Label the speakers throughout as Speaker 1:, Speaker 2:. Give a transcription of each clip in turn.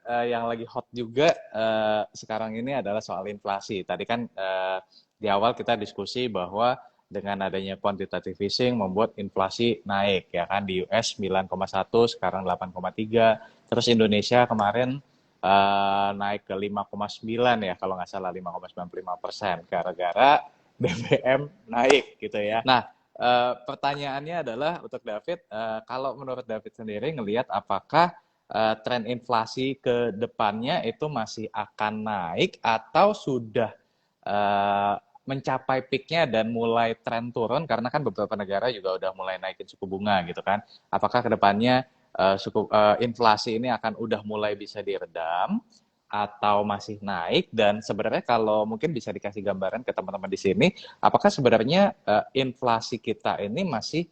Speaker 1: yang lagi hot juga sekarang ini adalah soal inflasi. Tadi kan di awal kita diskusi bahwa dengan adanya quantitative easing membuat inflasi naik ya kan, di US 9,1 sekarang 8,3, terus Indonesia kemarin naik ke 5,9 ya kalau nggak salah, 5,95% gara-gara BBM naik gitu ya. Nah, pertanyaannya adalah untuk David, kalau menurut David sendiri ngelihat apakah tren inflasi ke depannya itu masih akan naik atau sudah mencapai peaknya dan mulai tren turun, karena kan beberapa negara juga udah mulai naikin suku bunga gitu kan. Apakah ke depannya inflasi ini akan udah mulai bisa diredam atau masih naik? Dan sebenarnya kalau mungkin bisa dikasih gambaran ke teman-teman di sini, apakah sebenarnya inflasi kita ini masih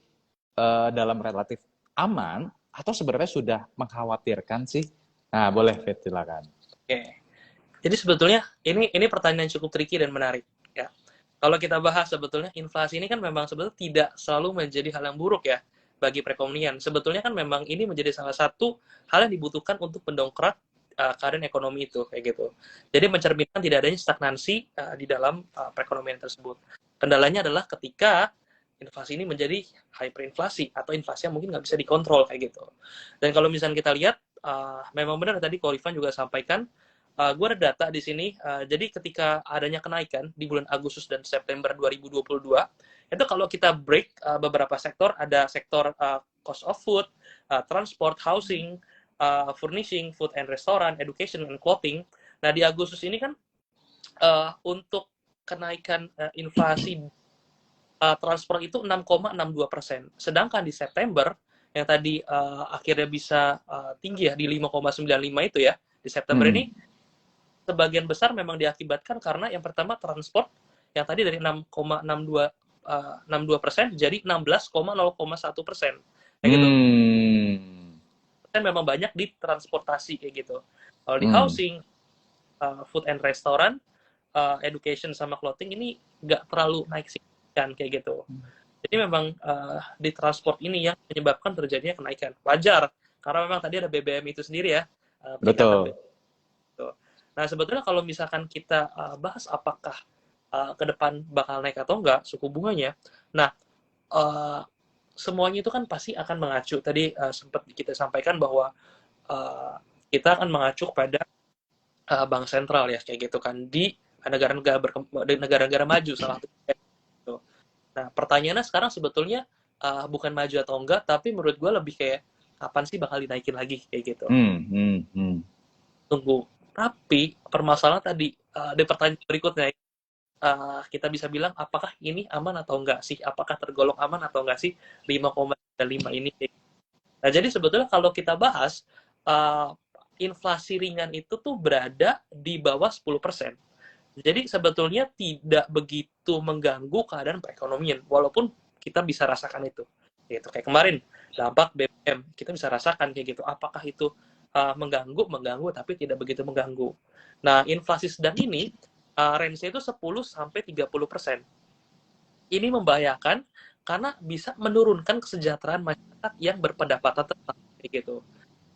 Speaker 1: dalam relatif aman atau sebenarnya sudah mengkhawatirkan sih? Nah, boleh Fit, silakan.
Speaker 2: Oke. Jadi sebetulnya ini pertanyaan cukup tricky dan menarik ya. Kalau kita bahas sebetulnya inflasi ini kan memang sebetulnya tidak selalu menjadi hal yang buruk ya bagi perekonomian. Sebetulnya kan memang ini menjadi salah satu hal yang dibutuhkan untuk mendongkrak keadaan ekonomi itu kayak gitu. Jadi mencerminkan tidak adanya stagnansi di dalam perekonomian tersebut. Kendalanya adalah ketika inflasi ini menjadi hyperinflasi atau inflasi yang mungkin nggak bisa dikontrol kayak gitu. Dan kalau misalnya kita lihat, memang benar tadi Ko Rifan juga sampaikan, gue ada data di sini. Jadi ketika adanya kenaikan di bulan Agustus dan September 2022, itu kalau kita break beberapa sektor, ada sektor cost of food, transport, housing, furnishing, food and restaurant, education and clothing. Nah di Agustus ini kan untuk kenaikan inflasi transport itu 6,62%. Sedangkan di September yang tadi akhirnya bisa tinggi ya di 5,95 itu ya di September ini, sebagian besar memang diakibatkan karena yang pertama transport yang tadi dari 6,62% jadi 16,01%. Kayak gitu. Kan memang banyak di transportasi kayak gitu. Kalau di housing, food and restaurant, education sama clothing ini nggak terlalu naik signifikan kayak gitu. Jadi memang di transport ini yang menyebabkan terjadinya kenaikan. Wajar, karena memang tadi ada BBM itu sendiri ya.
Speaker 1: Betul.
Speaker 2: Nah, sebetulnya kalau misalkan kita bahas apakah ke depan bakal naik atau enggak suku bunganya, nah semuanya itu kan pasti akan mengacu. Tadi sempat kita sampaikan bahwa kita akan mengacu pada bank sentral ya, kayak gitu kan, di negara-negara maju salah satu. Nah, pertanyaannya sekarang sebetulnya bukan maju atau enggak, tapi menurut gue lebih kayak kapan sih bakal dinaikin lagi kayak gitu. Tunggu. Tapi permasalahan tadi di pertanyaan berikutnya kita bisa bilang apakah ini aman atau enggak sih? Apakah tergolong aman atau enggak sih 5,5 ini? Nah, jadi sebetulnya kalau kita bahas inflasi ringan itu tuh berada di bawah 10%. Jadi sebetulnya tidak begitu mengganggu keadaan perekonomian, walaupun kita bisa rasakan itu. Gitu. Kayak kemarin dampak BBM kita bisa rasakan kayak gitu. Apakah itu mengganggu, tapi tidak begitu mengganggu. Nah, inflasi sedang ini range-nya itu 10-30%. Ini membahayakan karena bisa menurunkan kesejahteraan masyarakat yang berpendapatan tetap kayak gitu.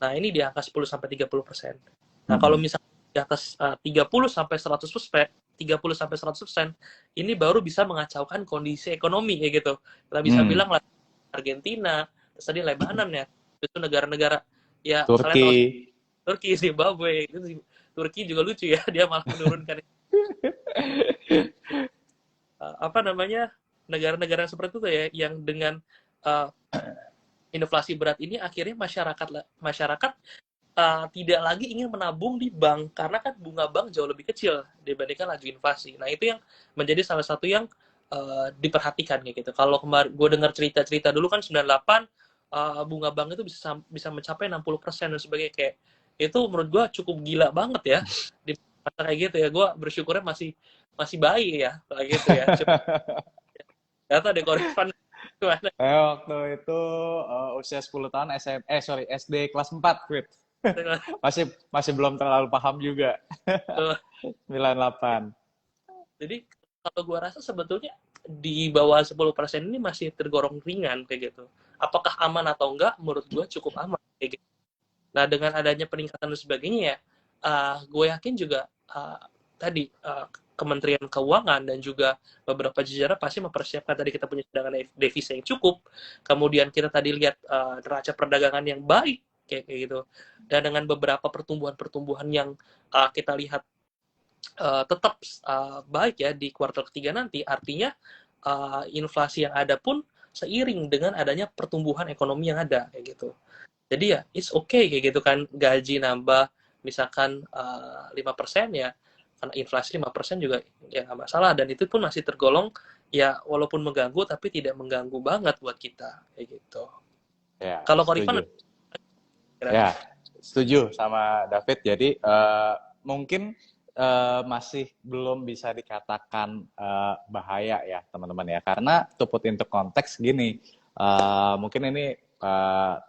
Speaker 2: Nah, ini di angka 10-30%. Nah, kalau misalnya di atas 30-100%, 30-100%, ini baru bisa mengacaukan kondisi ekonomi kayak gitu. Kita bisa bilang lah Argentina, terus tadi Lebanon ya, itu negara-negara ya, Turki, Zimbabwe, itu Turki juga lucu ya, dia malah menurunkan apa namanya, negara-negara seperti itu ya, yang dengan inflasi berat ini akhirnya masyarakat tidak lagi ingin menabung di bank karena kan bunga bank jauh lebih kecil dibandingkan laju inflasi. Nah, itu yang menjadi salah satu yang diperhatikan kayak gitu. Kalau kemarin gue dengar cerita-cerita dulu kan 98 bunga bank itu bisa mencapai 60% dan sebagainya, kayak itu menurut gue cukup gila banget ya di masa kayak gitu ya. Gue bersyukurnya masih bayi ya kayak gitu ya. Data deh Ko Rifan gimana?
Speaker 1: Waktu itu usia 10 tahun SD kelas 4, Fit. masih belum terlalu paham juga. 98.
Speaker 2: Jadi kalau gue rasa sebetulnya di bawah 10% ini masih tergolong ringan kayak gitu. Apakah aman atau enggak? Menurut gue cukup aman kayak gitu. Nah, dengan adanya peningkatan dan sebagainya ya, gue yakin juga tadi Kementerian Keuangan dan juga beberapa jajaran pasti mempersiapkan tadi kita punya cadangan devisa yang cukup, kemudian kita tadi lihat neraca perdagangan yang baik kayak gitu, dan dengan beberapa pertumbuhan yang kita lihat tetap baik ya di kuartal ketiga nanti, artinya inflasi yang ada pun seiring dengan adanya pertumbuhan ekonomi yang ada kayak gitu. Jadi ya it's okay kayak gitu kan, gaji nambah misalkan 5% ya, karena inflasi 5% juga ya nggak masalah, dan itu pun masih tergolong ya walaupun mengganggu tapi tidak mengganggu banget buat kita kayak gitu.
Speaker 1: Ya,
Speaker 2: Kalau Korifan
Speaker 1: setuju. Ya, setuju sama David. Jadi mungkin masih belum bisa dikatakan bahaya ya teman-teman ya. Karena to put into konteks gini, mungkin ini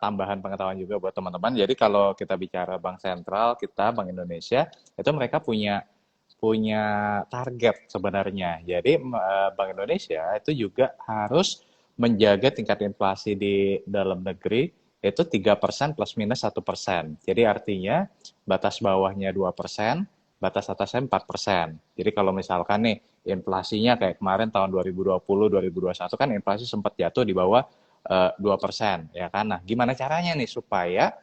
Speaker 1: tambahan pengetahuan juga buat teman-teman. Jadi kalau kita bicara Bank Sentral, kita Bank Indonesia, itu mereka punya target sebenarnya. Jadi Bank Indonesia itu juga harus menjaga tingkat inflasi di dalam negeri itu 3% plus minus 1%. Jadi artinya batas bawahnya 2%, batas atasnya 4%. Jadi kalau misalkan nih inflasinya kayak kemarin tahun 2020, 2021 kan inflasi sempat jatuh di bawah 2%, ya kan. Nah, gimana caranya nih supaya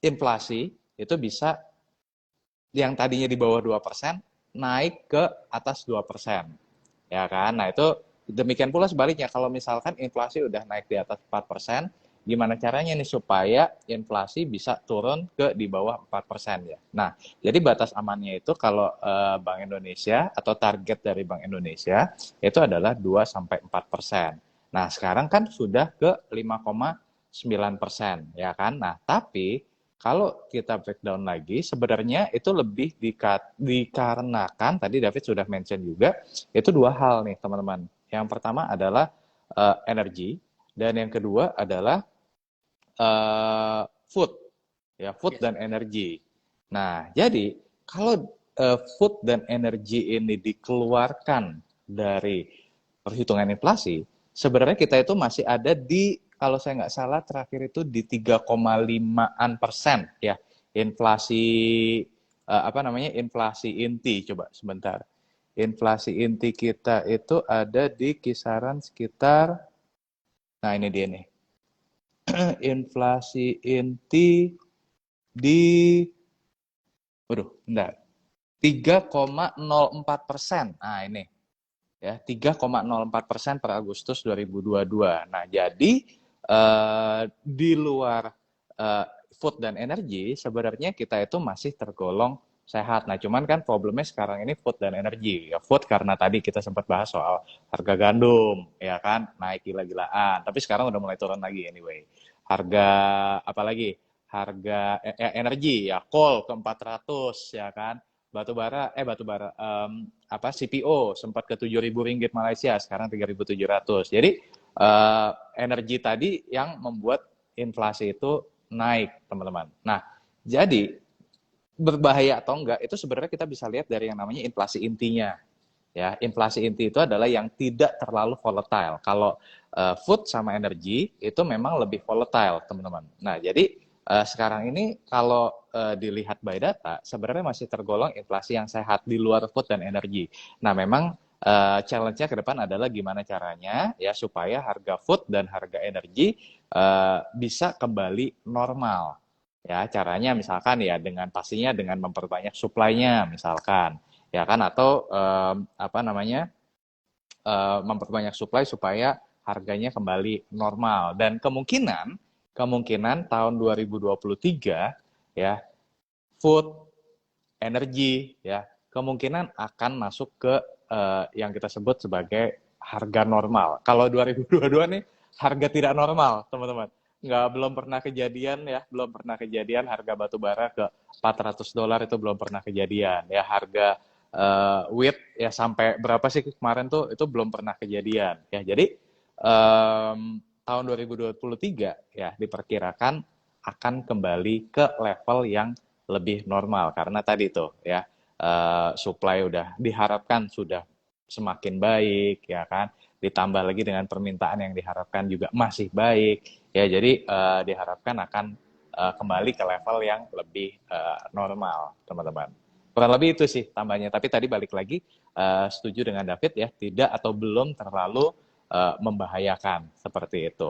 Speaker 1: inflasi itu bisa yang tadinya di bawah 2% naik ke atas 2%. Ya kan? Nah, itu demikian pula sebaliknya kalau misalkan inflasi udah naik di atas 4%, gimana caranya nih supaya inflasi bisa turun ke di bawah 4% ya. Nah, jadi batas amannya itu kalau Bank Indonesia atau target dari Bank Indonesia itu adalah 2 sampai 4%. Nah, sekarang kan sudah ke 5,9% ya kan. Nah, tapi kalau kita breakdown lagi, sebenarnya itu lebih dikarenakan, tadi David sudah mention juga, itu dua hal nih teman-teman. Yang pertama adalah energi, dan yang kedua adalah food, ya food dan energi. Nah, jadi kalau food dan energi ini dikeluarkan dari perhitungan inflasi, sebenarnya kita itu masih ada di, kalau saya nggak salah terakhir itu di 3,5% ya, inflasi inflasi inti. Coba sebentar, inflasi inti kita itu ada di kisaran sekitar, nah ini dia nih, inflasi inti di, waduh, enggak, 3,04%. Nah ini ya, 3,04% per Agustus 2022. Nah, jadi di luar food dan energi, sebenarnya kita itu masih tergolong sehat. Nah, cuman kan problemnya sekarang ini food dan energi. Ya, food karena tadi kita sempat bahas soal harga gandum, ya kan, naik gila-gilaan. Tapi sekarang udah mulai turun lagi anyway. Harga, apalagi, harga energi, ya coal ke 400, ya kan. Batu bara, CPO sempat ke 7.000 ringgit Malaysia, sekarang 3.700. Jadi energi tadi yang membuat inflasi itu naik, teman-teman. Nah, jadi berbahaya atau enggak itu sebenarnya kita bisa lihat dari yang namanya inflasi intinya. Ya, inflasi inti itu adalah yang tidak terlalu volatile. Kalau food sama energi itu memang lebih volatile, teman-teman. Nah, jadi sekarang ini kalau dilihat by data, sebenarnya masih tergolong inflasi yang sehat di luar food dan energi. Nah, memang challenge-nya ke depan adalah gimana caranya ya supaya harga food dan harga energi bisa kembali normal. Ya, caranya misalkan ya dengan pastinya dengan memperbanyak supply-nya misalkan, ya kan, atau memperbanyak supply supaya harganya kembali normal, dan kemungkinan tahun 2023 ya food, energi ya kemungkinan akan masuk ke yang kita sebut sebagai harga normal. Kalau 2022 nih harga tidak normal, teman-teman. Belum pernah kejadian ya, belum pernah kejadian harga batu bara ke $400 itu belum pernah kejadian ya. Harga wheat ya sampai berapa sih kemarin tuh, itu belum pernah kejadian ya. Jadi tahun 2023 ya diperkirakan akan kembali ke level yang lebih normal karena tadi tuh ya supply udah diharapkan sudah semakin baik ya kan, ditambah lagi dengan permintaan yang diharapkan juga masih baik ya, jadi diharapkan akan kembali ke level yang lebih normal, teman-teman. Kurang lebih itu sih tambahnya. Tapi tadi balik lagi, setuju dengan David ya, tidak atau belum terlalu membahayakan seperti itu.